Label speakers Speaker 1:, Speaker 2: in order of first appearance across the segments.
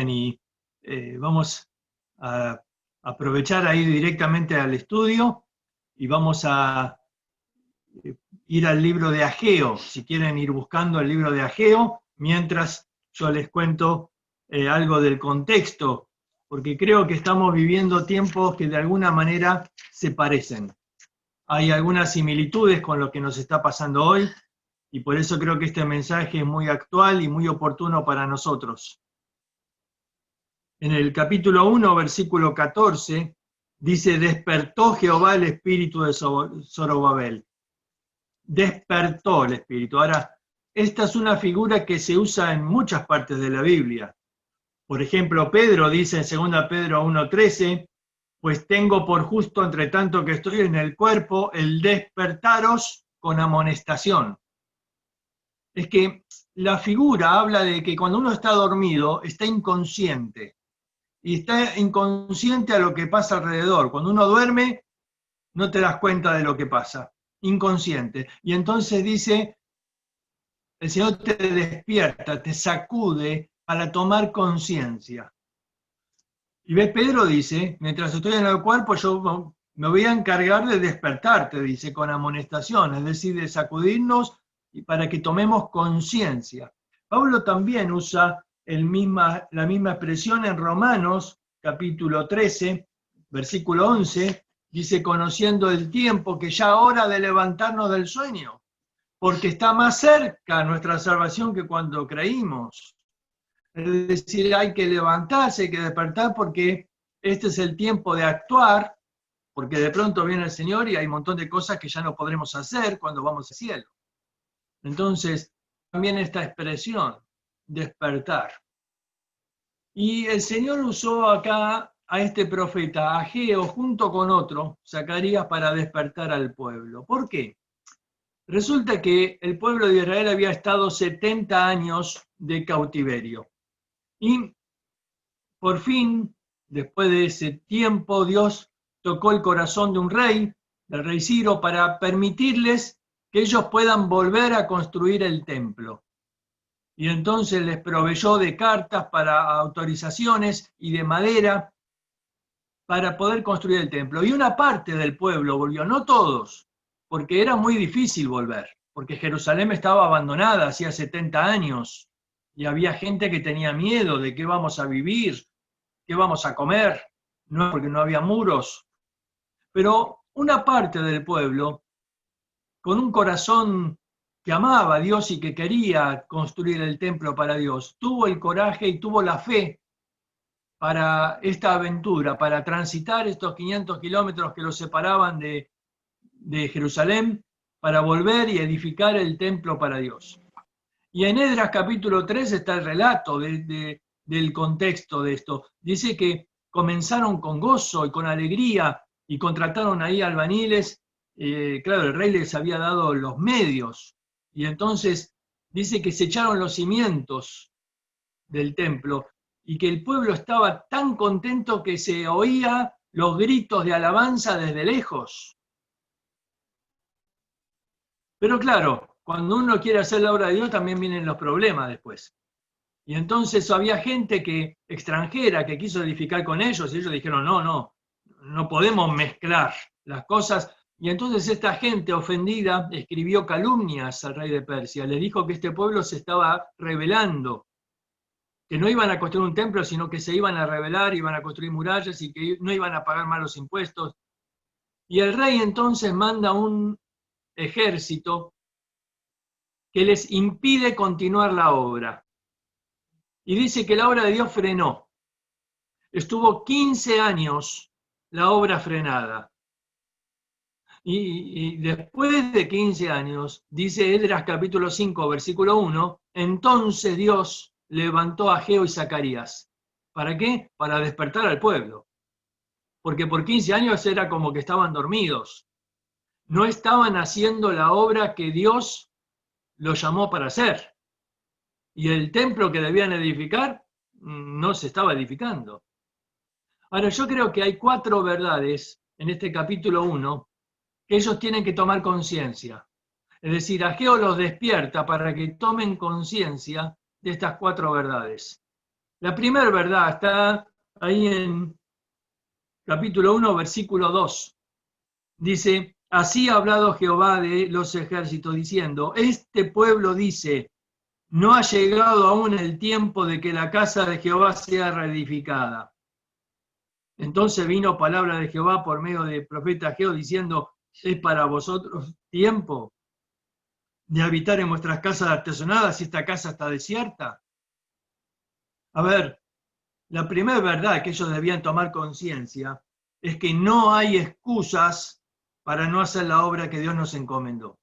Speaker 1: Bien, y vamos a aprovechar a ir directamente al estudio y vamos a ir al libro de Ageo, si quieren ir buscando el libro de Ageo, mientras yo les cuento algo del contexto, porque creo que estamos viviendo tiempos que de alguna manera se parecen. Hay algunas similitudes con lo que nos está pasando hoy, y por eso creo que este mensaje es muy actual y muy oportuno para nosotros. En el capítulo 1, versículo 14, dice: despertó Jehová el espíritu de Zorobabel. Despertó el espíritu. Ahora, esta es una figura que se usa en muchas partes de la Biblia. Por ejemplo, Pedro dice en 2 Pedro 1:13, pues tengo por justo, entre tanto que estoy en el cuerpo, el despertaros con amonestación. Es que la figura habla de que cuando uno está dormido, está inconsciente. Y está inconsciente a lo que pasa alrededor. Cuando uno duerme, no te das cuenta de lo que pasa. Inconsciente. Y entonces dice, el Señor te despierta, te sacude para tomar conciencia. Y ves, Pedro dice, mientras estoy en el cuerpo, yo me voy a encargar de despertarte, dice, con amonestación, es decir, de sacudirnos y para que tomemos conciencia. Pablo también usa la misma expresión en Romanos, capítulo 13, versículo 11, dice, conociendo el tiempo, que ya hora de levantarnos del sueño, porque está más cerca nuestra salvación que cuando creímos. Es decir, hay que levantarse, hay que despertar, porque este es el tiempo de actuar, porque de pronto viene el Señor y hay un montón de cosas que ya no podremos hacer cuando vamos al cielo. Entonces, también esta expresión, despertar. Y el Señor usó acá a este profeta, Ageo, junto con otro, Zacarías, para despertar al pueblo. ¿Por qué? Resulta que el pueblo de Israel había estado 70 años de cautiverio. Y por fin, después de ese tiempo, Dios tocó el corazón de un rey, del rey Ciro, para permitirles que ellos puedan volver a construir el templo. Y entonces les proveyó de cartas para autorizaciones y de madera para poder construir el templo. Y una parte del pueblo volvió, no todos, porque era muy difícil volver, porque Jerusalén estaba abandonada hacía 70 años y había gente que tenía miedo de qué vamos a vivir, qué vamos a comer, no porque no había muros. Pero una parte del pueblo, con un corazón que amaba a Dios y que quería construir el templo para Dios, tuvo el coraje y tuvo la fe para esta aventura, para transitar estos 500 kilómetros que los separaban de Jerusalén, para volver y edificar el templo para Dios. Y en Esdras capítulo 3 está el relato del contexto de esto. Dice que comenzaron con gozo y con alegría y contrataron ahí albañiles. Claro, el rey les había dado los medios. Y entonces dice que se echaron los cimientos del templo y que el pueblo estaba tan contento que se oía los gritos de alabanza desde lejos. Pero claro, cuando uno quiere hacer la obra de Dios también vienen los problemas después. Y entonces había gente extranjera que quiso edificar con ellos y ellos dijeron, no podemos mezclar las cosas. Y entonces esta gente ofendida escribió calumnias al rey de Persia, le dijo que este pueblo se estaba rebelando, que no iban a construir un templo, sino que se iban a rebelar, iban a construir murallas y que no iban a pagar más los impuestos. Y el rey entonces manda un ejército que les impide continuar la obra. Y dice que la obra de Dios frenó. Estuvo 15 años la obra frenada. Y después de 15 años, dice Esdras capítulo 5, versículo 1, entonces Dios levantó a Ageo y Zacarías. ¿Para qué? Para despertar al pueblo. Porque por 15 años era como que estaban dormidos. No estaban haciendo la obra que Dios los llamó para hacer. Y el templo que debían edificar no se estaba edificando. Ahora, yo creo que hay 4 verdades en este capítulo 1 que ellos tienen que tomar conciencia. Es decir, Ageo los despierta para que tomen conciencia de estas 4 verdades. La primera verdad está ahí en capítulo 1, versículo 2. Dice, así ha hablado Jehová de los ejércitos, diciendo, este pueblo dice, no ha llegado aún el tiempo de que la casa de Jehová sea reedificada. Entonces vino palabra de Jehová por medio del profeta Ageo diciendo, es para vosotros tiempo de habitar en vuestras casas artesonadas si esta casa está desierta. A ver, la primera verdad que ellos debían tomar conciencia es que no hay excusas para no hacer la obra que Dios nos encomendó.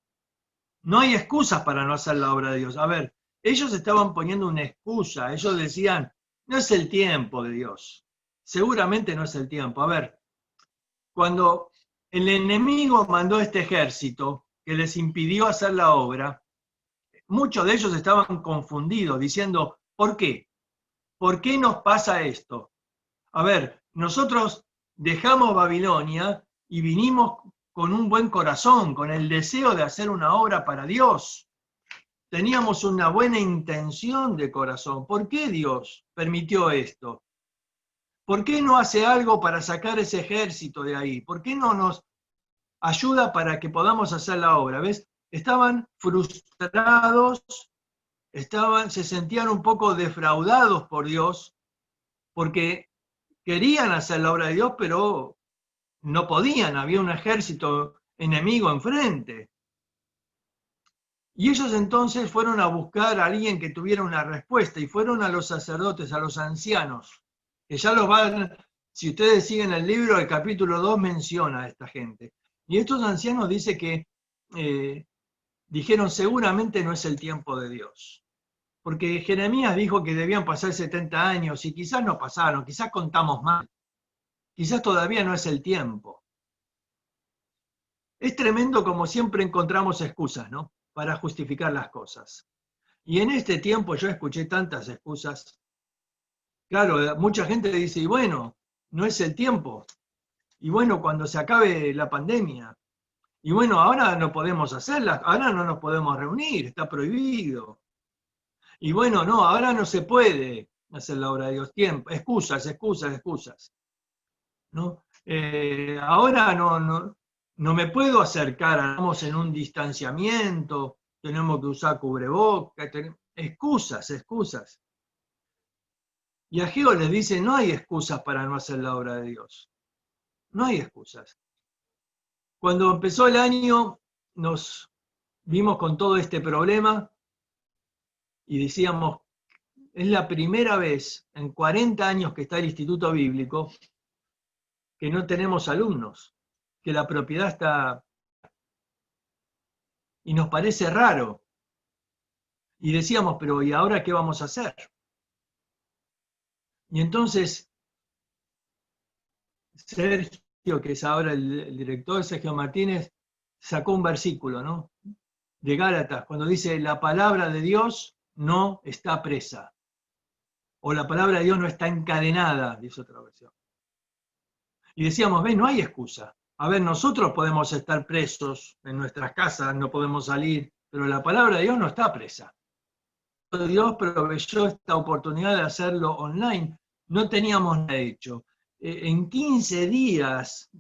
Speaker 1: No hay excusas para no hacer la obra de Dios. A ver, ellos estaban poniendo una excusa. Ellos decían, no es el tiempo de Dios. Seguramente no es el tiempo. A ver, cuando el enemigo mandó este ejército que les impidió hacer la obra, muchos de ellos estaban confundidos, diciendo, ¿por qué? ¿Por qué nos pasa esto? A ver, nosotros dejamos Babilonia y vinimos con un buen corazón, con el deseo de hacer una obra para Dios. Teníamos una buena intención de corazón. ¿Por qué Dios permitió esto? ¿Por qué no hace algo para sacar ese ejército de ahí? ¿Por qué no nos ayuda para que podamos hacer la obra? ¿Ves? Estaban frustrados, se sentían un poco defraudados por Dios, porque querían hacer la obra de Dios, pero no podían, había un ejército enemigo enfrente. Y ellos entonces fueron a buscar a alguien que tuviera una respuesta, y fueron a los sacerdotes, a los ancianos, que ya los van, si ustedes siguen el libro, el capítulo 2 menciona a esta gente. Y estos ancianos dicen que dijeron, seguramente no es el tiempo de Dios. Porque Jeremías dijo que debían pasar 70 años, y quizás no pasaron, quizás contamos mal, quizás todavía no es el tiempo. Es tremendo como siempre encontramos excusas, ¿no?, para justificar las cosas. Y en este tiempo yo escuché tantas excusas. Claro, mucha gente dice, y bueno, no es el tiempo. Y bueno, cuando se acabe la pandemia. Y bueno, ahora no podemos hacerlas, ahora no nos podemos reunir, está prohibido. Y bueno, no, ahora no se puede hacer la obra de Dios. Tiempo, excusas, excusas, excusas. ¿No? Ahora no me puedo acercar, estamos en un distanciamiento, tenemos que usar cubrebocas, excusas, excusas. Y Ageo les dice, no hay excusas para no hacer la obra de Dios. No hay excusas. Cuando empezó el año, nos vimos con todo este problema y decíamos, es la primera vez en 40 años que está el Instituto Bíblico que no tenemos alumnos, que la propiedad está... Y nos parece raro. Y decíamos, pero ¿y ahora qué vamos a hacer? Y entonces, Sergio, que es ahora el director, Sergio Martínez, sacó un versículo, ¿no?, de Gálatas, cuando dice, la palabra de Dios no está presa. O la palabra de Dios no está encadenada, dice otra versión. Y decíamos, no hay excusa. A ver, nosotros podemos estar presos en nuestras casas, no podemos salir, pero la palabra de Dios no está presa. Dios proveyó esta oportunidad de hacerlo online. No teníamos nada hecho. En 15 días,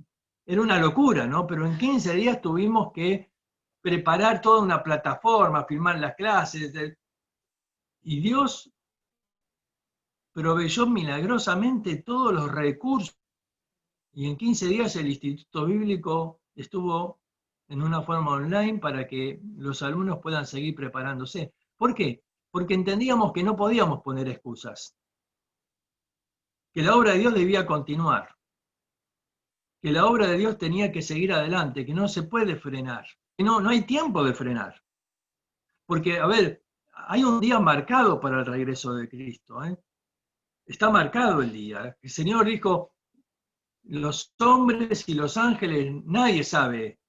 Speaker 1: era una locura, ¿no? Pero en 15 días tuvimos que preparar toda una plataforma, filmar las clases. Y Dios proveyó milagrosamente todos los recursos. Y en 15 días el Instituto Bíblico estuvo en una forma online para que los alumnos puedan seguir preparándose. ¿Por qué? Porque entendíamos que no podíamos poner excusas, que la obra de Dios debía continuar, que la obra de Dios tenía que seguir adelante, que no se puede frenar, que no hay tiempo de frenar. Porque, a ver, hay un día marcado para el regreso de Cristo, ¿eh? Está marcado el día. El Señor dijo, los hombres y los ángeles, nadie sabe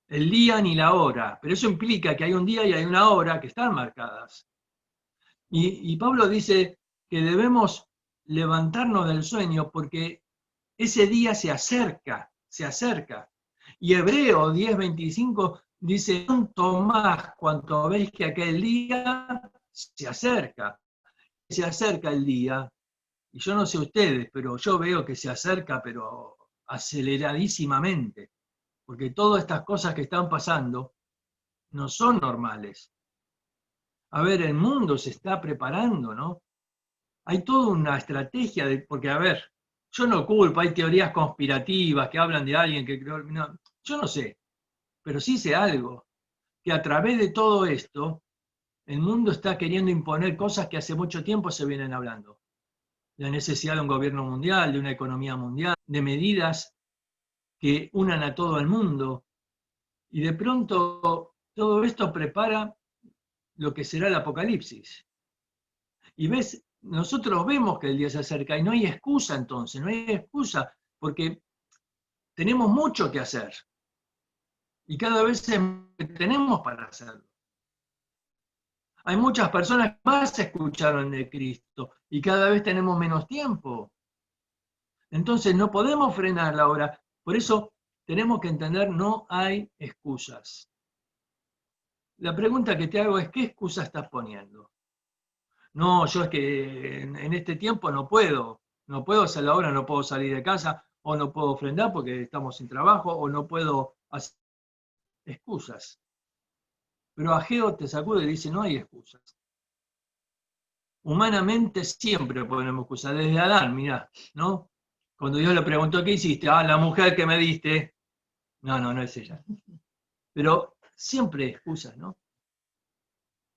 Speaker 1: el día ni la hora, pero eso implica que hay un día y hay una hora que están marcadas. Y Pablo dice que debemos levantarnos del sueño porque ese día se acerca, se acerca. Y Hebreo 10:25 dice, tanto más cuanto veis que aquel día se acerca el día, Y yo no sé ustedes, pero yo veo que se acerca, pero aceleradísimamente, porque todas estas cosas que están pasando no son normales. A ver, el mundo se está preparando, ¿no? Hay toda una estrategia, porque a ver, yo no culpo, hay teorías conspirativas que hablan de alguien que creó, no, yo no sé, pero sí sé algo, que a través de todo esto, el mundo está queriendo imponer cosas que hace mucho tiempo se vienen hablando. La necesidad de un gobierno mundial, de una economía mundial, de medidas que unan a todo el mundo. Y de pronto todo esto prepara lo que será el apocalipsis. Y ves, nosotros vemos que el día se acerca y no hay excusa entonces, no hay excusa, porque tenemos mucho que hacer. Y cada vez tenemos para hacerlo. Hay muchas personas que más escucharon de Cristo y cada vez tenemos menos tiempo. Entonces no podemos frenar la obra. Por eso tenemos que entender, no hay excusas. La pregunta que te hago es, ¿qué excusa estás poniendo? No, yo es que en este tiempo no puedo hacer la obra, no puedo salir de casa, o no puedo ofrendar porque estamos sin trabajo, o no puedo hacer excusas. Pero Ageo te sacude y dice, no hay excusas. Humanamente siempre ponemos excusas, desde Adán, mirá, ¿no? Cuando Dios le preguntó, ¿qué hiciste? Ah, la mujer que me diste. No es ella. Pero siempre excusas, ¿no?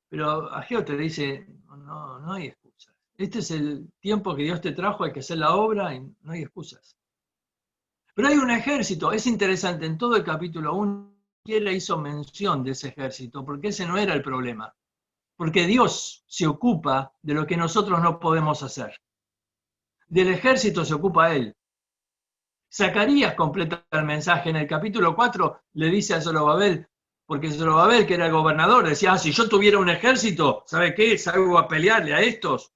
Speaker 1: Pero Ageo te dice, no hay excusas. Este es el tiempo que Dios te trajo, hay que hacer la obra y no hay excusas. Pero hay un ejército, es interesante, en todo el capítulo 1, quién le hizo mención de ese ejército, porque ese no era el problema. Porque Dios se ocupa de lo que nosotros no podemos hacer. Del ejército se ocupa Él. Zacarías completa el mensaje en el capítulo 4, le dice a Zorobabel, porque Zorobabel, que era el gobernador, decía, si yo tuviera un ejército, ¿sabe qué? Salgo a pelearle a estos,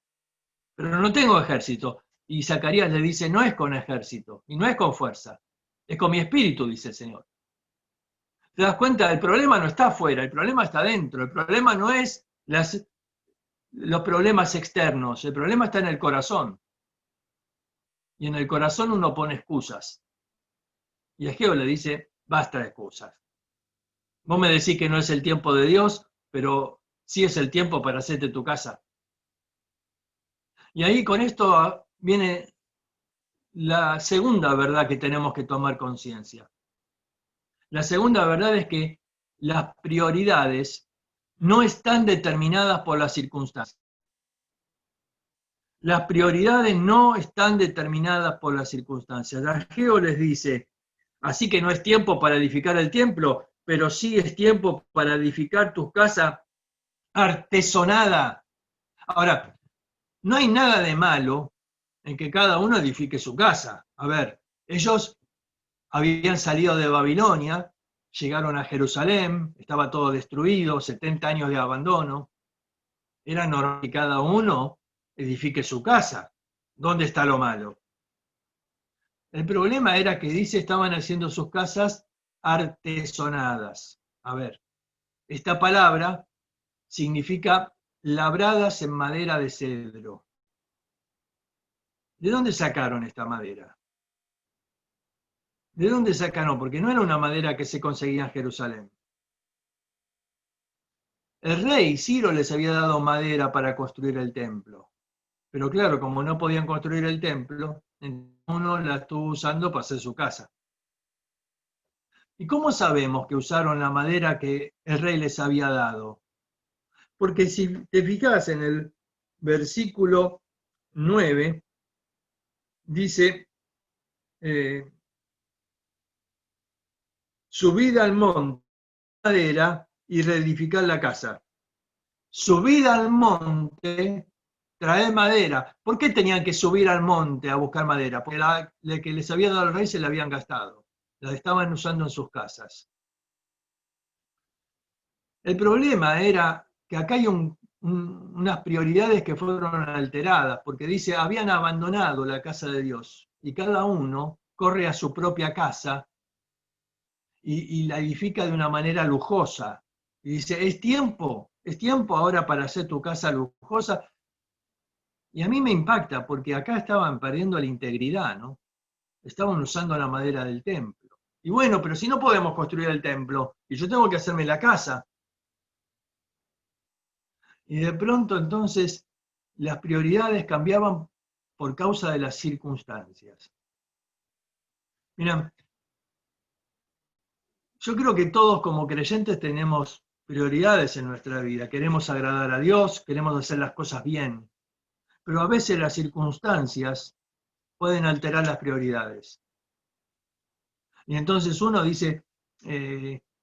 Speaker 1: pero no tengo ejército. Y Zacarías le dice, no es con ejército, y no es con fuerza, es con mi espíritu, dice el Señor. ¿Te das cuenta? El problema no está afuera, el problema está dentro, el problema no es los problemas externos, el problema está en el corazón. Y en el corazón uno pone excusas. Y Ageo le dice, basta de excusas. Vos me decís que no es el tiempo de Dios, pero sí es el tiempo para hacerte tu casa. Y ahí con esto viene la segunda verdad que tenemos que tomar conciencia. La segunda verdad es que las prioridades no están determinadas por las circunstancias. Las prioridades no están determinadas por las circunstancias. Ageo les dice, así que no es tiempo para edificar el templo, pero sí es tiempo para edificar tu casa artesonada. Ahora, no hay nada de malo en que cada uno edifique su casa. A ver, ellos habían salido de Babilonia, llegaron a Jerusalén, estaba todo destruido, 70 años de abandono. Era normal que cada uno edifique su casa. ¿Dónde está lo malo? El problema era que dice estaban haciendo sus casas artesonadas. A ver, esta palabra significa labradas en madera de cedro. ¿De dónde sacaron esta madera? ¿De dónde sacaron? Porque no era una madera que se conseguía en Jerusalén. El rey Ciro les había dado madera para construir el templo. Pero claro, como no podían construir el templo, uno la estuvo usando para hacer su casa. ¿Y cómo sabemos que usaron la madera que el rey les había dado? Porque si te fijas en el versículo 9, dice, subid al monte madera y reedificad la casa. Subid al monte, traed madera. ¿Por qué tenían que subir al monte a buscar madera? Porque la que les había dado el rey se la habían gastado. La estaban usando en sus casas. El problema era que acá hay unas prioridades que fueron alteradas, porque dice, habían abandonado la casa de Dios y cada uno corre a su propia casa y la edifica de una manera lujosa. Y dice, es tiempo ahora para hacer tu casa lujosa. Y a mí me impacta porque acá estaban perdiendo la integridad, ¿no? Estaban usando la madera del templo. Y bueno, pero si no podemos construir el templo y yo tengo que hacerme la casa. Y de pronto entonces las prioridades cambiaban por causa de las circunstancias. Mira, yo creo que todos como creyentes tenemos prioridades en nuestra vida. Queremos agradar a Dios, queremos hacer las cosas bien, pero a veces las circunstancias pueden alterar las prioridades. Y entonces uno dice,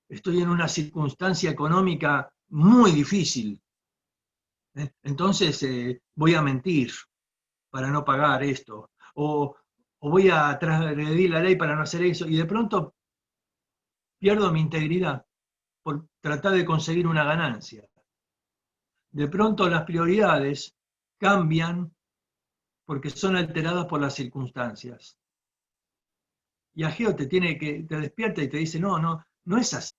Speaker 1: estoy en una circunstancia económica muy difícil, entonces voy a mentir para no pagar esto, o voy a transgredir la ley para no hacer eso, y de pronto pierdo mi integridad por tratar de conseguir una ganancia. De pronto las prioridades cambian porque son alteradas por las circunstancias. Y Ageo te despierta y te dice, no es así.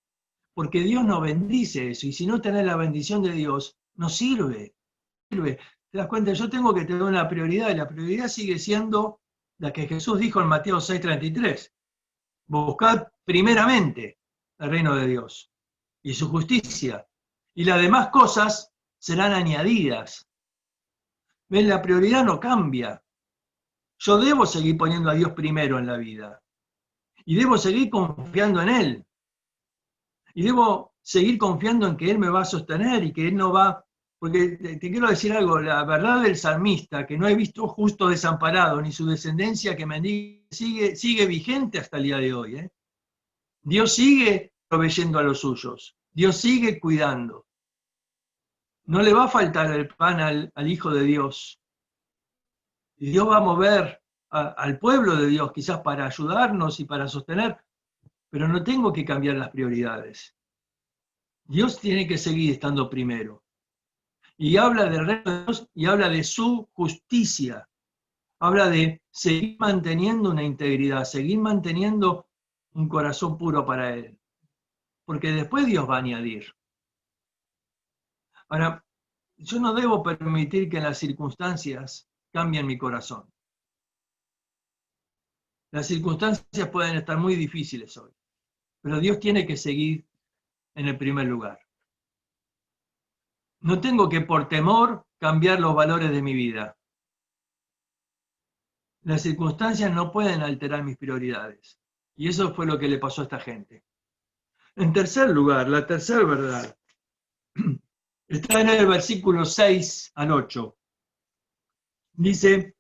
Speaker 1: Porque Dios no bendice eso, y si no tenés la bendición de Dios, no sirve. Te das cuenta, yo tengo que tener una prioridad, y la prioridad sigue siendo la que Jesús dijo en Mateo 6:33. Buscad primeramente el reino de Dios y su justicia, y las demás cosas serán añadidas. ¿Ven? La prioridad no cambia. Yo debo seguir poniendo a Dios primero en la vida, y debo seguir confiando en Él, y debo seguir confiando en que Él me va a sostener y que Él no va. Porque te quiero decir algo, la verdad del salmista, que no he visto justo desamparado, ni su descendencia que mendigue, sigue vigente hasta el día de hoy. Dios sigue proveyendo a los suyos, Dios sigue cuidando. No le va a faltar el pan al Hijo de Dios. Y Dios va a mover al pueblo de Dios, quizás para ayudarnos y para sostener, pero no tengo que cambiar las prioridades. Dios tiene que seguir estando primero. Y habla del reino de Dios y habla de su justicia. Habla de seguir manteniendo una integridad, seguir manteniendo un corazón puro para Él. Porque después Dios va a añadir. Ahora, yo no debo permitir que las circunstancias cambien mi corazón. Las circunstancias pueden estar muy difíciles hoy, pero Dios tiene que seguir en el primer lugar. No tengo que por temor cambiar los valores de mi vida. Las circunstancias no pueden alterar mis prioridades. Y eso fue lo que le pasó a esta gente. En tercer lugar, la tercera verdad está en el versículo 6 al 8. Dice,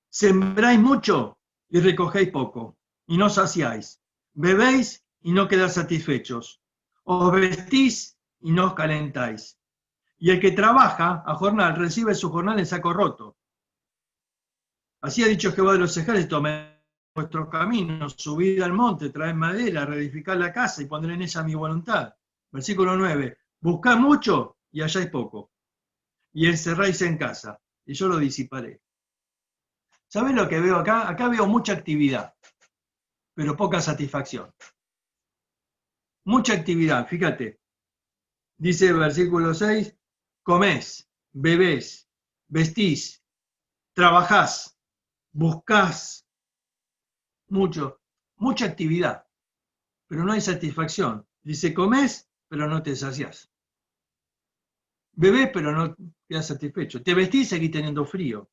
Speaker 1: sembráis mucho y recogéis poco, y no saciáis. Bebéis y no quedáis satisfechos. Os vestís y no os calentáis. Y el que trabaja a jornal recibe su jornal en saco roto. Así ha dicho Jehová de los ejércitos, vuestros caminos, subid al monte, traed madera, reedificad la casa y pondré en ella mi voluntad. Versículo 9, buscad mucho y halláis poco, y encerráis en casa, y yo lo disiparé. ¿Sabés lo que veo acá? Acá veo mucha actividad, pero poca satisfacción. Mucha actividad, fíjate. Dice el versículo 6, comés, bebés, vestís, trabajás, buscás, mucha actividad, pero no hay satisfacción. Dice, comés, pero no te saciás. Bebés, pero no quedás satisfecho. Te vestís y seguís teniendo frío.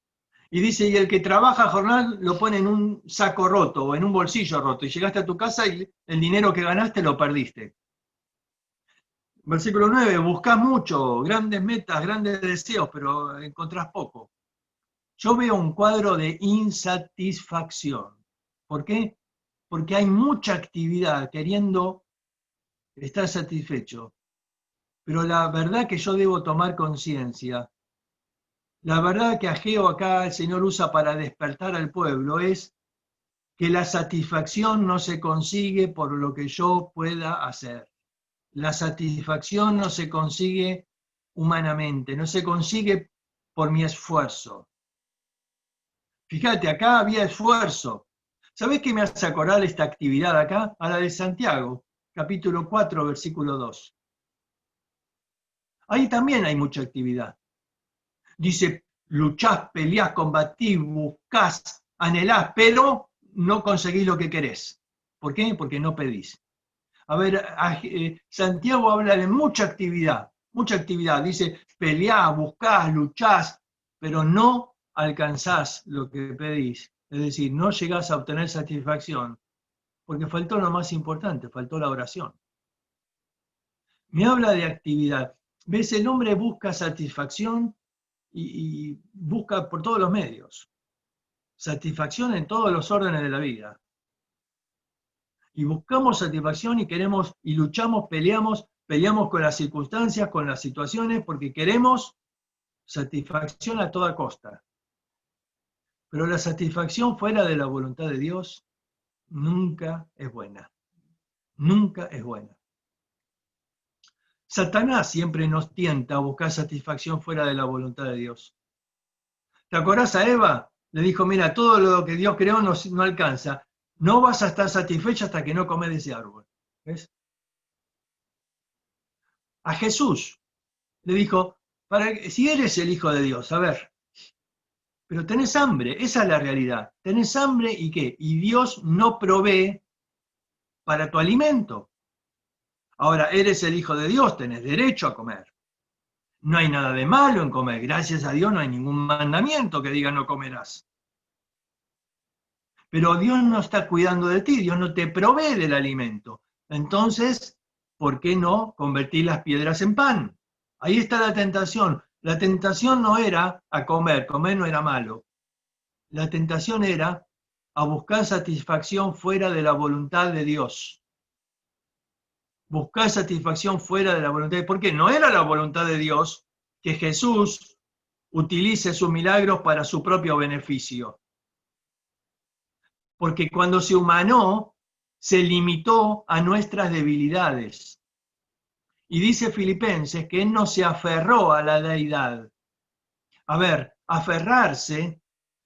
Speaker 1: Y dice, y el que trabaja jornal lo pone en un saco roto o en un bolsillo roto. Y llegaste a tu casa y el dinero que ganaste lo perdiste. Versículo 9, buscás mucho, grandes metas, grandes deseos, pero encontrás poco. Yo veo un cuadro de insatisfacción. ¿Por qué? Porque hay mucha actividad queriendo estar satisfecho. Pero la verdad que yo debo tomar conciencia, la verdad que Ageo acá el Señor usa para despertar al pueblo es que la satisfacción no se consigue por lo que yo pueda hacer. La satisfacción no se consigue humanamente, no se consigue por mi esfuerzo. Fíjate, acá había esfuerzo. ¿Sabés qué me hace acordar esta actividad acá? A la de Santiago, capítulo 4, versículo 2. Ahí también hay mucha actividad. Dice, luchás, peleás, combatís, buscás, anhelás, pero no conseguís lo que querés. ¿Por qué? Porque no pedís. A ver, Santiago habla de mucha actividad, dice, peleás, buscás, luchás, pero no alcanzás lo que pedís. Es decir, no llegás a obtener satisfacción, porque faltó lo más importante, faltó la oración. Me habla de actividad. ¿Ves? El hombre busca satisfacción y busca por todos los medios. Satisfacción en todos los órdenes de la vida. Y buscamos satisfacción y queremos, y luchamos, peleamos con las circunstancias, con las situaciones, porque queremos satisfacción a toda costa. Pero la satisfacción fuera de la voluntad de Dios nunca es buena. Nunca es buena. Satanás siempre nos tienta a buscar satisfacción fuera de la voluntad de Dios. ¿Te acordás a Eva? Le dijo, mira, todo lo que Dios creó no alcanza. No vas a estar satisfecha hasta que no comes de ese árbol. ¿Ves? A Jesús le dijo, si eres el Hijo de Dios, a ver, pero tenés hambre, esa es la realidad. Tenés hambre y ¿qué? Y Dios no provee para tu alimento. Ahora, eres el Hijo de Dios, tenés derecho a comer. No hay nada de malo en comer. Gracias a Dios no hay ningún mandamiento que diga no comerás. Pero Dios no está cuidando de ti, Dios no te provee del alimento. Entonces, ¿por qué no convertir las piedras en pan? Ahí está la tentación. La tentación no era a comer no era malo. La tentación era a buscar satisfacción fuera de la voluntad de Dios. Buscar satisfacción fuera de la voluntad de Dios. Porque no era la voluntad de Dios que Jesús utilice sus milagros para su propio beneficio. Porque cuando se humanó, se limitó a nuestras debilidades. Y dice Filipenses que él no se aferró a la deidad. A ver, aferrarse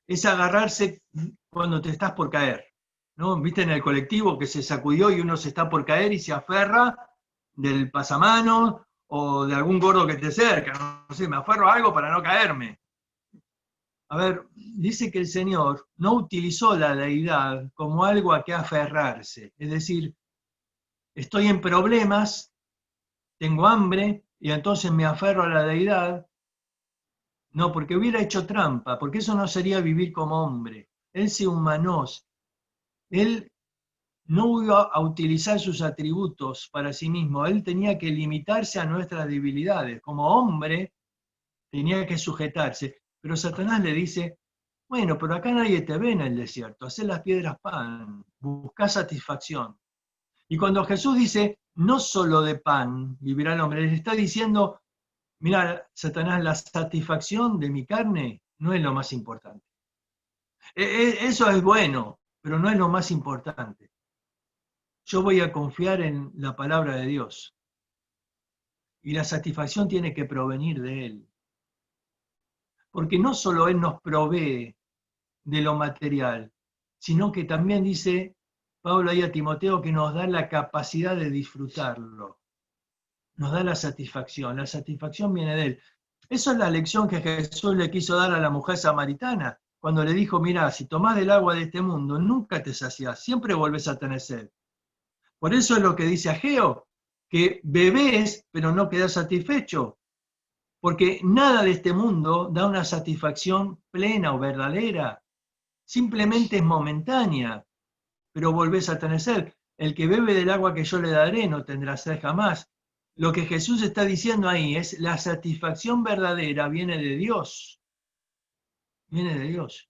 Speaker 1: es agarrarse cuando te estás por caer, ¿no? ¿Viste en el colectivo que se sacudió y uno se está por caer y se aferra del pasamano o de algún gordo que te cerca? No sé, me aferro a algo para no caerme. A ver, dice que el Señor no utilizó la deidad como algo a que aferrarse. Es decir, estoy en problemas, tengo hambre y entonces me aferro a la deidad. No, porque hubiera hecho trampa, porque eso no sería vivir como hombre. Él se humanó. Él no iba a utilizar sus atributos para sí mismo. Él tenía que limitarse a nuestras debilidades. Como hombre tenía que sujetarse. Pero Satanás le dice, bueno, pero acá nadie te ve en el desierto, hacé las piedras pan, buscá satisfacción. Y cuando Jesús dice, no solo de pan vivirá el hombre, le está diciendo, mira, Satanás, la satisfacción de mi carne no es lo más importante. Eso es bueno, pero no es lo más importante. Yo voy a confiar en la palabra de Dios. Y la satisfacción tiene que provenir de Él. Porque no solo Él nos provee de lo material, sino que también dice Pablo ahí a Timoteo que nos da la capacidad de disfrutarlo, nos da la satisfacción viene de Él. Esa es la lección que Jesús le quiso dar a la mujer samaritana, cuando le dijo, mira, si tomás del agua de este mundo, nunca te saciás, siempre volvés a tener sed. Por eso es lo que dice Ageo, que bebés, pero no quedás satisfecho, porque nada de este mundo da una satisfacción plena o verdadera, simplemente es momentánea, pero volvés a tener sed. El que bebe del agua que yo le daré no tendrá sed jamás. Lo que Jesús está diciendo ahí es la satisfacción verdadera viene de Dios. Viene de Dios.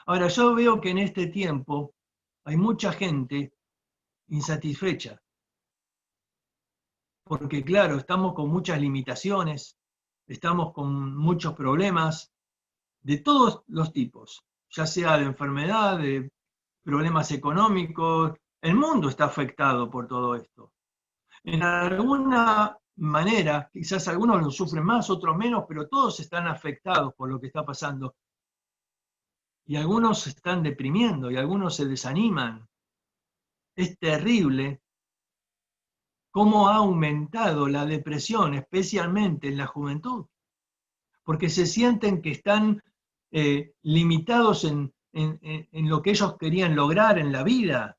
Speaker 1: Ahora, yo veo que en este tiempo hay mucha gente insatisfecha. Porque claro, estamos con muchas limitaciones, estamos con muchos problemas de todos los tipos, ya sea de enfermedad, de problemas económicos. El mundo está afectado por todo esto. En alguna manera, quizás algunos lo sufren más, otros menos, pero todos están afectados por lo que está pasando. Y algunos se están deprimiendo y algunos se desaniman. Es terrible cómo ha aumentado la depresión, especialmente en la juventud. porque se sienten que están limitados en lo que ellos querían lograr en la vida,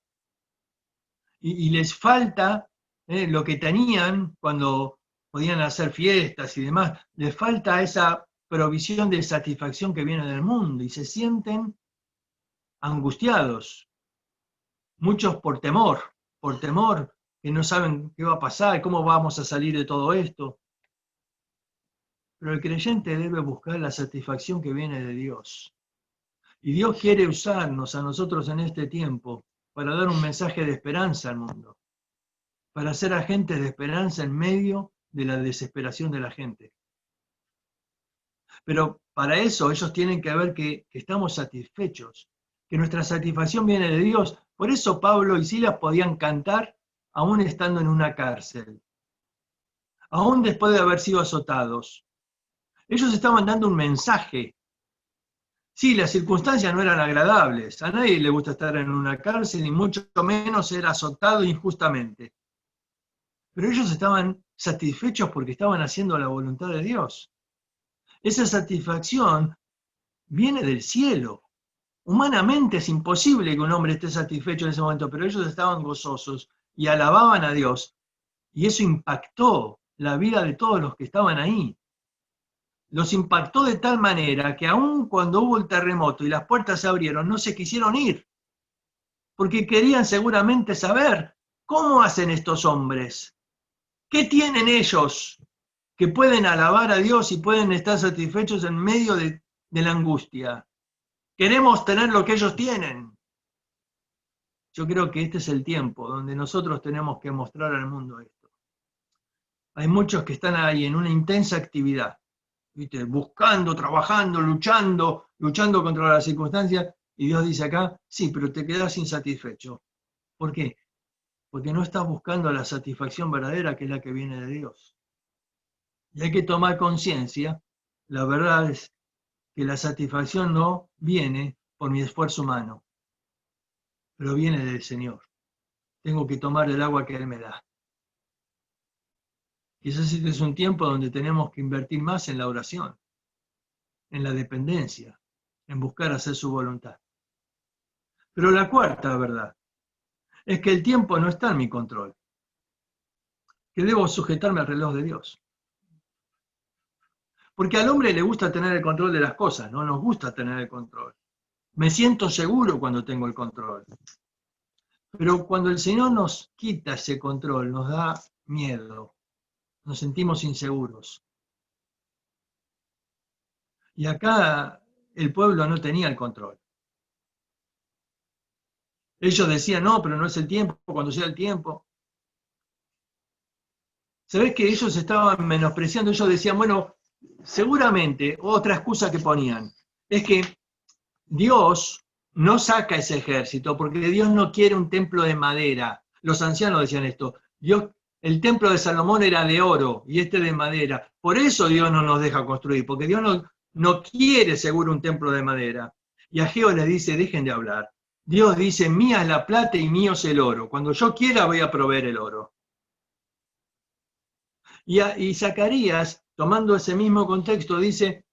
Speaker 1: y les falta lo que tenían cuando podían hacer fiestas y demás, les falta esa provisión de satisfacción que viene del mundo, y se sienten angustiados, muchos por temor, que no saben qué va a pasar, cómo vamos a salir de todo esto. Pero el creyente debe buscar la satisfacción que viene de Dios. Y Dios quiere usarnos a nosotros en este tiempo para dar un mensaje de esperanza al mundo, para ser agentes de esperanza en medio de la desesperación de la gente. Pero para eso ellos tienen que ver que estamos satisfechos, que nuestra satisfacción viene de Dios. Por eso Pablo y Silas podían cantar aún estando en una cárcel, aún después de haber sido azotados. Ellos estaban dando un mensaje. Sí, las circunstancias no eran agradables, a nadie le gusta estar en una cárcel, y mucho menos ser azotado injustamente. Pero ellos estaban satisfechos porque estaban haciendo la voluntad de Dios. Esa satisfacción viene del cielo. Humanamente es imposible que un hombre esté satisfecho en ese momento, pero ellos estaban gozosos y alababan a Dios. Y eso impactó la vida de todos los que estaban ahí. Los impactó de tal manera que aun cuando hubo el terremoto y las puertas se abrieron, no se quisieron ir, porque querían seguramente saber cómo hacen estos hombres, qué tienen ellos que pueden alabar a Dios y pueden estar satisfechos en medio de la angustia. Queremos tener lo que ellos tienen. Yo creo que este es el tiempo donde nosotros tenemos que mostrar al mundo esto. Hay muchos que están ahí en una intensa actividad, ¿viste? Buscando, trabajando, luchando contra las circunstancias, y Dios dice acá, sí, pero te quedas insatisfecho. ¿Por qué? Porque no estás buscando la satisfacción verdadera, que es la que viene de Dios. Y hay que tomar conciencia, la verdad es que la satisfacción no viene por mi esfuerzo humano, pero viene del Señor. Tengo que tomar el agua que Él me da. Quizás este es un tiempo donde tenemos que invertir más en la oración, en la dependencia, en buscar hacer su voluntad. Pero la cuarta verdad es que el tiempo no está en mi control, que debo sujetarme al reloj de Dios. Porque al hombre le gusta tener el control de las cosas, no nos gusta tener el control. Me siento seguro cuando tengo el control. Pero cuando el Señor nos quita ese control, nos da miedo, nos sentimos inseguros. Y acá el pueblo no tenía el control. Ellos decían, no, pero no es el tiempo, cuando sea el tiempo. ¿Sabés que ellos estaban menospreciando? Ellos decían, bueno, seguramente, otra excusa que ponían, es que Dios no saca ese ejército, porque Dios no quiere un templo de madera. Los ancianos decían esto, Dios, el templo de Salomón era de oro y este de madera. Por eso Dios no nos deja construir, porque Dios no quiere seguro un templo de madera. Y Ageo les dice, dejen de hablar. Dios dice, mía es la plata y mío es el oro. Cuando yo quiera voy a proveer el oro. Y Zacarías, tomando ese mismo contexto, dice,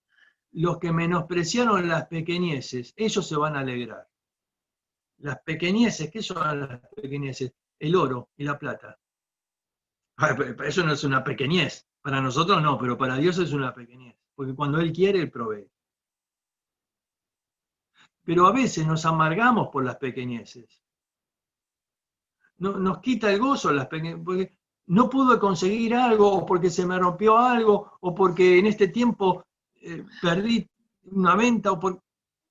Speaker 1: los que menospreciaron las pequeñeces, ellos se van a alegrar. Las pequeñeces, ¿qué son las pequeñeces? El oro y la plata. Eso no es una pequeñez. Para nosotros no, pero para Dios es una pequeñez. Porque cuando Él quiere, Él provee. Pero a veces nos amargamos por las pequeñeces. Nos quita el gozo las pequeñeces, porque no pude conseguir algo, o porque se me rompió algo, o porque en este tiempo perdí una venta,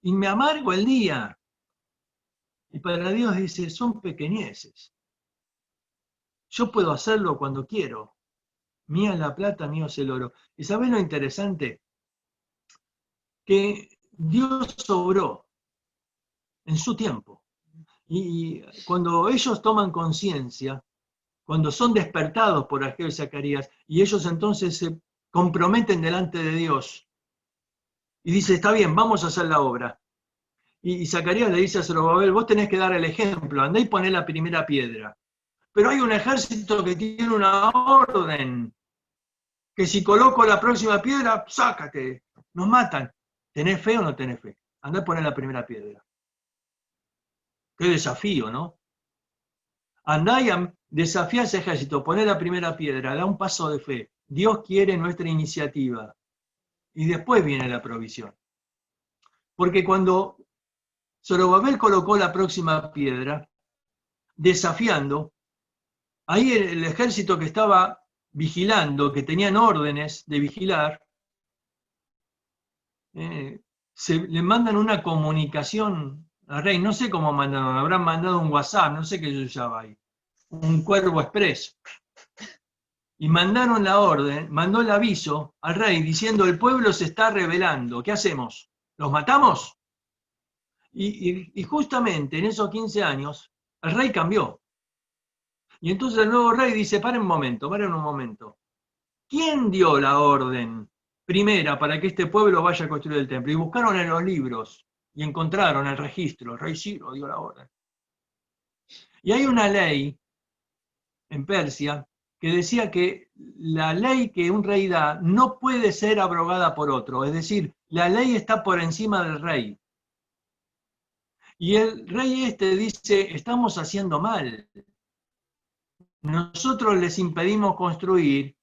Speaker 1: y me amargo el día. Y para Dios dice, son pequeñeces. Yo puedo hacerlo cuando quiero. Mía es la plata, mío es el oro. ¿Y sabés lo interesante? Que Dios sobró en su tiempo. Y cuando ellos toman conciencia, cuando son despertados por Ageo y Zacarías, y ellos entonces se comprometen delante de Dios, y dice, está bien, vamos a hacer la obra. Y Zacarías le dice a Zorobabel, vos tenés que dar el ejemplo, andá y poné la primera piedra. Pero hay un ejército que tiene una orden, que si coloco la próxima piedra, sácate. nos matan. ¿Tenés fe o no tenés fe? Andá a poner la primera piedra. Qué desafío, ¿no? Andá y desafía a ese ejército, poné la primera piedra, da un paso de fe. Dios quiere nuestra iniciativa. Y después viene la provisión. Porque cuando Zorobabel colocó la próxima piedra, desafiando, ahí el ejército que estaba vigilando, que tenían órdenes de vigilar, le mandan una comunicación al rey, no sé cómo mandaron, habrán mandado un WhatsApp, no sé qué se usaba ahí, un cuervo express. Y mandaron la orden, mandó el aviso al rey diciendo: el pueblo se está rebelando, ¿qué hacemos? ¿Los matamos? Y justamente en esos 15 años, el rey cambió. Y entonces el nuevo rey dice: paren un momento. ¿Quién dio la orden primera para que este pueblo vaya a construir el templo? Y buscaron en los libros y encontraron el registro, el rey Ciro dio la orden. Y hay una ley en Persia que decía que la ley que un rey da no puede ser abrogada por otro, es decir, la ley está por encima del rey. Y el rey dice: estamos haciendo mal. Nosotros les impedimos construir,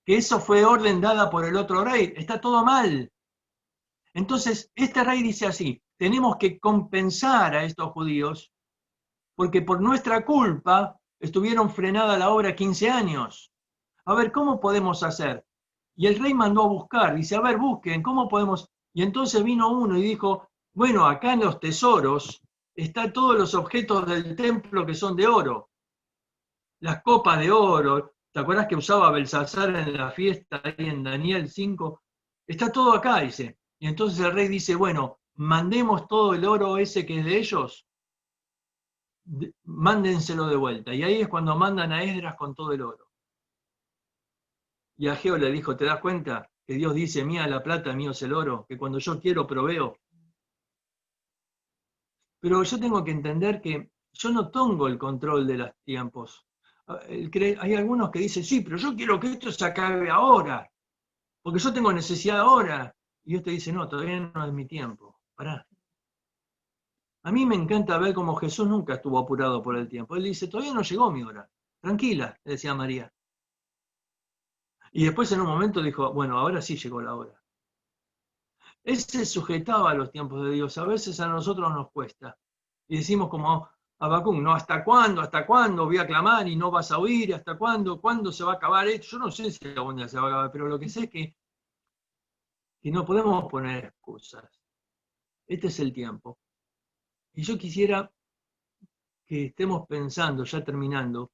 Speaker 1: que eso fue orden dada por el otro rey, está todo mal. Entonces, este rey dice así: tenemos que compensar a estos judíos, porque por nuestra culpa estuvieron frenada la obra 15 años. A ver, ¿cómo podemos hacer? Y el rey mandó a buscar, dice: a ver, busquen, ¿cómo podemos? Y entonces vino uno y dijo: bueno, acá en los tesoros están todos los objetos del templo que son de oro. Las copas de oro, ¿te acuerdas que usaba Belsasar en la fiesta ahí en Daniel 5? Está todo acá, dice. Y entonces el rey dice: bueno, mandemos todo el oro ese que es de ellos, mándenselo de vuelta. Y ahí es cuando mandan a Esdras con todo el oro. Y Ageo le dijo: ¿te das cuenta que Dios dice: mía la plata, mío es el oro, que cuando yo quiero proveo? Pero yo tengo que entender que yo no tengo el control de los tiempos. Hay algunos que dicen: sí, pero yo quiero que esto se acabe ahora, porque yo tengo necesidad ahora. Y Dios te dice: no, todavía no es mi tiempo, pará. A mí me encanta ver cómo Jesús nunca estuvo apurado por el tiempo. Él dice: todavía no llegó mi hora, tranquila, le decía María. Y después en un momento dijo: bueno, ahora sí llegó la hora. Él se sujetaba a los tiempos de Dios. A veces a nosotros nos cuesta. Y decimos como Habacuc: no, ¿hasta cuándo? ¿Hasta cuándo voy a clamar y no vas a oír? ¿Hasta cuándo? ¿Cuándo se va a acabar esto? Yo no sé si algún día se va a acabar, pero lo que sé es que no podemos poner excusas. Este es el tiempo. Y yo quisiera que estemos pensando, ya terminando,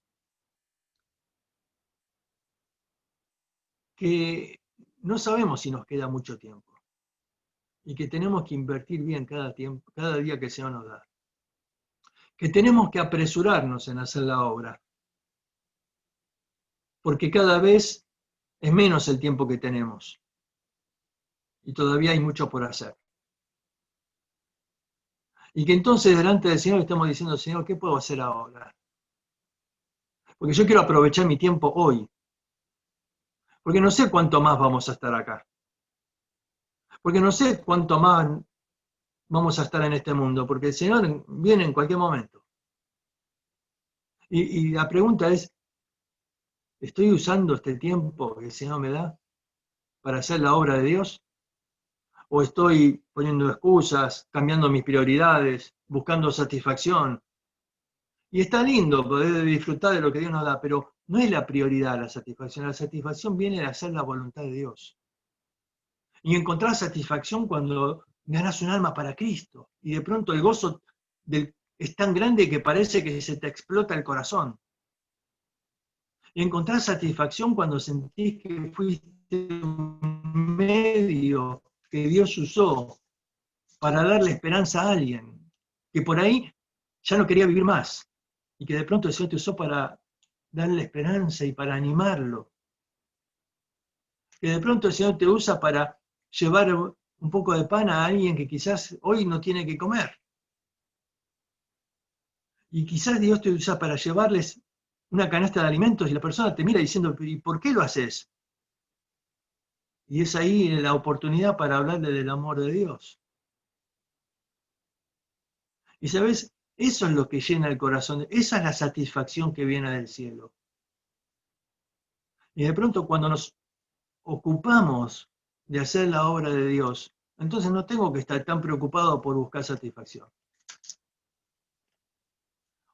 Speaker 1: que no sabemos si nos queda mucho tiempo y que tenemos que invertir bien cada día que se nos da. Que tenemos que apresurarnos en hacer la obra, porque cada vez es menos el tiempo que tenemos y todavía hay mucho por hacer. Y que entonces delante del Señor estamos diciendo: Señor, ¿qué puedo hacer ahora? Porque yo quiero aprovechar mi tiempo hoy, porque no sé cuánto más vamos a estar acá, porque no sé cuánto más vamos a estar en este mundo, porque el Señor viene en cualquier momento. Y la pregunta es: ¿estoy usando este tiempo que el Señor me da para hacer la obra de Dios? ¿O estoy poniendo excusas, cambiando mis prioridades, buscando satisfacción? Y está lindo poder disfrutar de lo que Dios nos da, pero no es la prioridad la satisfacción. La satisfacción viene de hacer la voluntad de Dios. Y encontrar satisfacción cuando ganas un alma para Cristo. Y de pronto el gozo es tan grande que parece que se te explota el corazón. Y encontrar satisfacción cuando sentís que fuiste un medio que Dios usó para darle esperanza a alguien, que por ahí ya no quería vivir más, y que de pronto el Señor te usó para darle esperanza y para animarlo. Que de pronto el Señor te usa para llevar un poco de pan a alguien que quizás hoy no tiene que comer. Y quizás Dios te usa para llevarles una canasta de alimentos y la persona te mira diciendo: ¿y por qué lo haces? Y es ahí la oportunidad para hablarle del amor de Dios. Y sabes, eso es lo que llena el corazón, esa es la satisfacción que viene del cielo. Y de pronto cuando nos ocupamos de hacer la obra de Dios, entonces no tengo que estar tan preocupado por buscar satisfacción.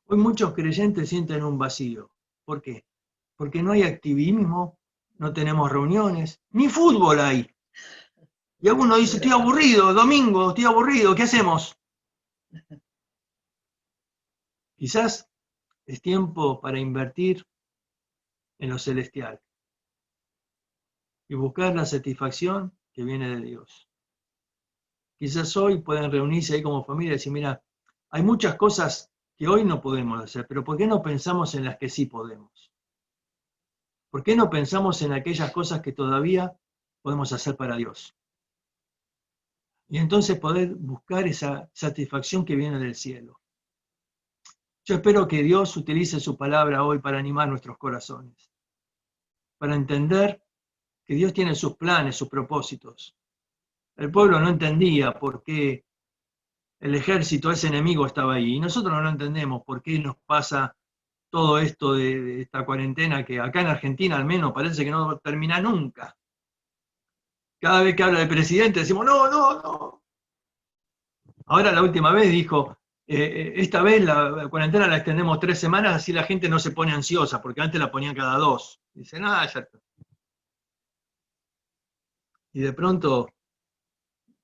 Speaker 1: Hoy muchos creyentes sienten un vacío. ¿Por qué? Porque no hay activismo, no tenemos reuniones, ni fútbol hay. Y alguno dice, estoy aburrido, domingo, estoy aburrido, ¿qué hacemos? Quizás es tiempo para invertir en lo celestial y buscar la satisfacción que viene de Dios. Quizás hoy pueden reunirse ahí como familia y decir, mira, hay muchas cosas que hoy no podemos hacer, pero ¿por qué no pensamos en las que sí podemos? ¿Por qué no pensamos en aquellas cosas que todavía podemos hacer para Dios? Y entonces poder buscar esa satisfacción que viene del cielo. Yo espero que Dios utilice su palabra hoy para animar nuestros corazones, para entender que Dios tiene sus planes, sus propósitos. El pueblo no entendía por qué el ejército, ese enemigo, estaba ahí. Y nosotros no lo entendemos por qué nos pasa todo esto de esta cuarentena, que acá en Argentina al menos parece que no termina nunca. Cada vez que habla el presidente decimos, no, no, no. Ahora la última vez dijo, esta vez la cuarentena la extendemos 3 semanas, así la gente no se pone ansiosa, porque antes la ponían cada 2. Dicen, ah, ya está. Y de pronto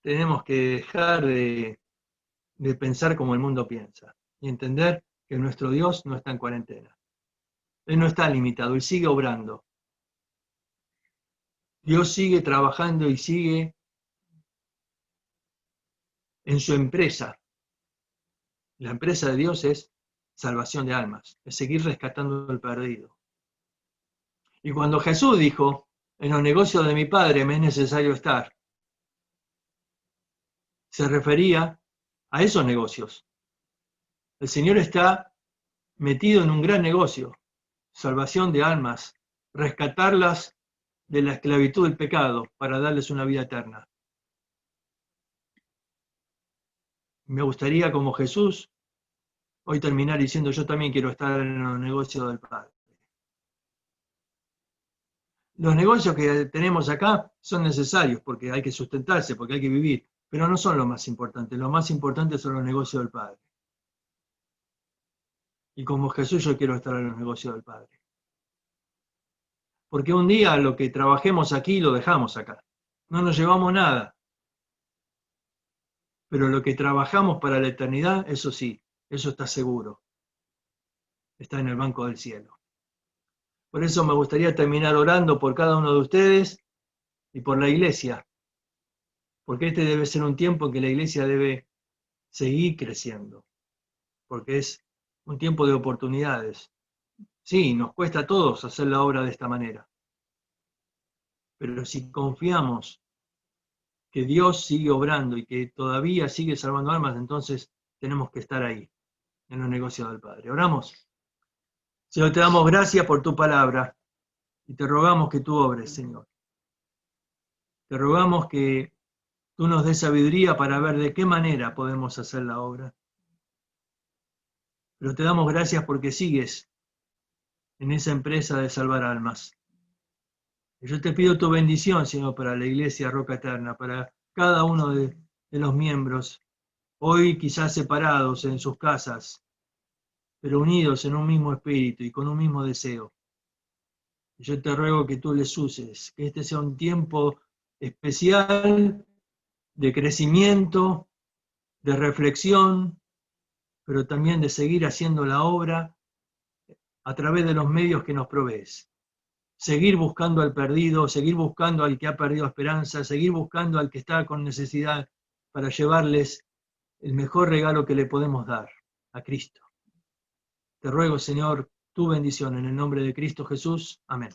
Speaker 1: tenemos que dejar de pensar como el mundo piensa y entender que nuestro Dios no está en cuarentena. Él no está limitado, Él sigue obrando. Dios sigue trabajando y sigue en su empresa. La empresa de Dios es salvación de almas, es seguir rescatando el perdido. Y cuando Jesús dijo, en los negocios de mi Padre me es necesario estar, se refería a esos negocios. El Señor está metido en un gran negocio, salvación de almas, rescatarlas de la esclavitud del pecado para darles una vida eterna. Me gustaría, como Jesús, hoy terminar diciendo, yo también quiero estar en los negocios del Padre. Los negocios que tenemos acá son necesarios porque hay que sustentarse, porque hay que vivir, pero no son lo más importante. Lo más importante son los negocios del Padre. Y como Jesús yo quiero estar en los negocios del Padre. Porque un día lo que trabajemos aquí lo dejamos acá. No nos llevamos nada. Pero lo que trabajamos para la eternidad, eso sí, eso está seguro. Está en el banco del cielo. Por eso me gustaría terminar orando por cada uno de ustedes y por la iglesia. Porque este debe ser un tiempo en que la iglesia debe seguir creciendo. Porque es un tiempo de oportunidades. Sí, nos cuesta a todos hacer la obra de esta manera. Pero si confiamos que Dios sigue obrando y que todavía sigue salvando almas, entonces tenemos que estar ahí, en los negocios del Padre. Oramos. Señor, te damos gracias por tu palabra y te rogamos que tú obres, Señor. Te rogamos que tú nos des sabiduría para ver de qué manera podemos hacer la obra. Pero te damos gracias porque sigues en esa empresa de salvar almas. Y yo te pido tu bendición, Señor, para la Iglesia Roca Eterna, para cada uno de los miembros, hoy quizás separados en sus casas, pero unidos en un mismo espíritu y con un mismo deseo. Y yo te ruego que tú les uses, que este sea un tiempo especial de crecimiento, de reflexión, pero también de seguir haciendo la obra a través de los medios que nos provees. Seguir buscando al perdido, seguir buscando al que ha perdido esperanza, seguir buscando al que está con necesidad para llevarles el mejor regalo que le podemos dar, a Cristo. Te ruego, Señor, tu bendición en el nombre de Cristo Jesús. Amén.